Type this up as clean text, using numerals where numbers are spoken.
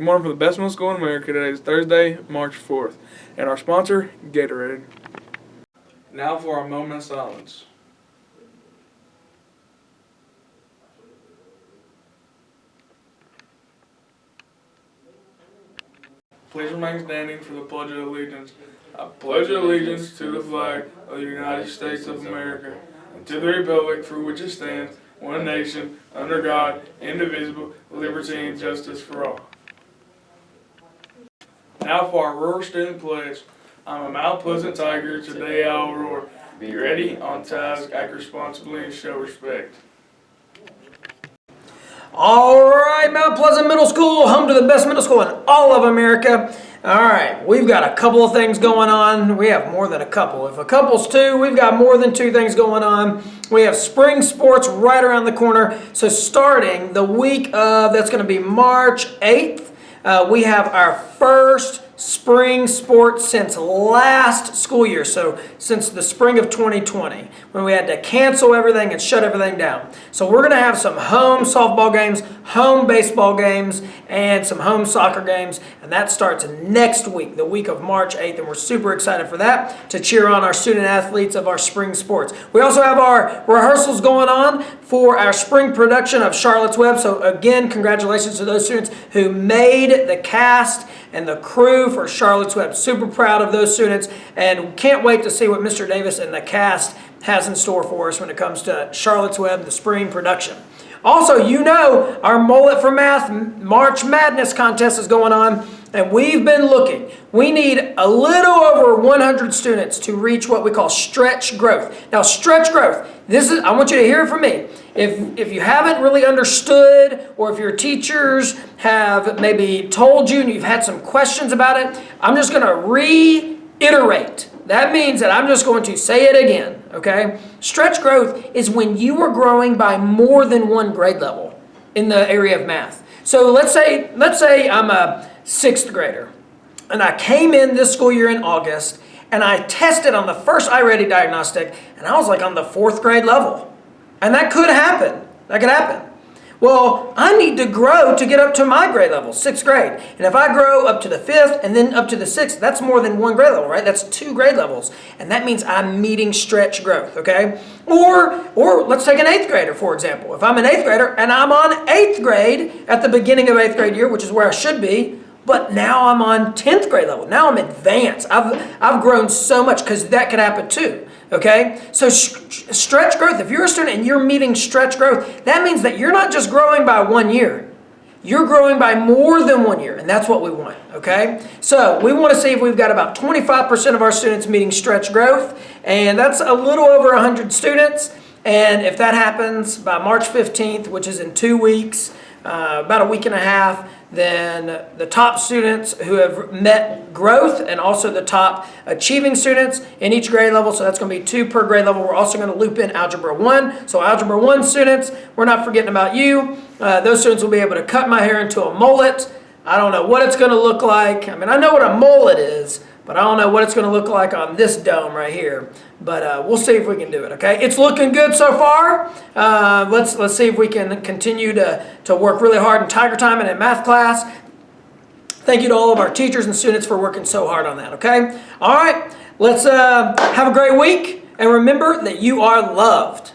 morning for the best middle school in America. Today is Thursday, March 4th. And our sponsor, Gatorade. Now for our moment of silence. Please remain standing for the Pledge of Allegiance. I pledge allegiance to the flag of the United States of America and to the republic for which it stands, one nation, under God, indivisible, with liberty and justice for all. Now for our rural student pledge. I'm a Mount Pleasant Tiger, today I'll roar. Be ready, on task, act responsibly, and show respect. All right, Mount Pleasant Middle School, home to the best middle school in all of America. All right, we've got a couple of things going on. We have more than a couple. If a couple's two, we've got more than two things going on. We have spring sports right around the corner. So starting the week of, that's going to be March 8th, we have our first spring sports since last school year, so since the spring of 2020, when we had to cancel everything and shut everything down. So we're going to have some home softball games, home baseball games, and some home soccer games, and that starts next week, the week of March 8th, and we're super excited for that, to cheer on our student athletes of our spring sports. We also have our rehearsals going on for our spring production of Charlotte's Web, so again, congratulations to those students who made the cast and the crew for Charlotte's Web. Super proud of those students and can't wait to see what Mr. Davis and the cast has in store for us when it comes to Charlotte's Web, the spring production. Also, you know, our Mullet for Math March Madness contest is going on, and we've been looking. We need a little over 100 students to reach what we call stretch growth. Now, stretch growth, I want you to hear it from me. If you haven't really understood, or if your teachers have maybe told you and you've had some questions about it, I'm just going to reiterate. That means that I'm just going to say it again, okay? Stretch growth is when you are growing by more than one grade level in the area of math. So let's say I'm a 6th grader, and I came in this school year in August, and I tested on the first iReady diagnostic, and I was like on the 4th grade level. And that could happen. That could happen. Well, I need to grow to get up to my grade level, 6th grade. And if I grow up to the 5th and then up to the 6th, that's more than one grade level, right? That's 2 grade levels. And that means I'm meeting stretch growth, okay? Or let's take an 8th grader, for example. If I'm an 8th grader and I'm on 8th grade at the beginning of 8th grade year, which is where I should be, but now I'm on 10th grade level. Now I'm advanced. I've grown so much, because that could happen too. Okay, so stretch growth, if you're a student and you're meeting stretch growth, that means that you're not just growing by 1 year. You're growing by more than 1 year, and that's what we want, okay? So we want to see if we've got about 25% of our students meeting stretch growth, and that's a little over 100 students. And if that happens by March 15th, which is in 2 weeks, about a week and a half, then the top students who have met growth, and also the top achieving students in each grade level, so that's going to be 2 per grade level. We're also going to loop in Algebra 1. So Algebra 1 students, we're not forgetting about you. Those students will be able to cut my hair into a mullet. I don't know what it's going to look like. I mean, I know what a mullet is, but I don't know what it's going to look like on this dome right here. But we'll see if we can do it, okay? It's looking good so far. Let's see if we can continue to work really hard in Tiger Time and in math class. Thank you to all of our teachers and students for working so hard on that, okay? All right, let's have a great week. And remember that you are loved.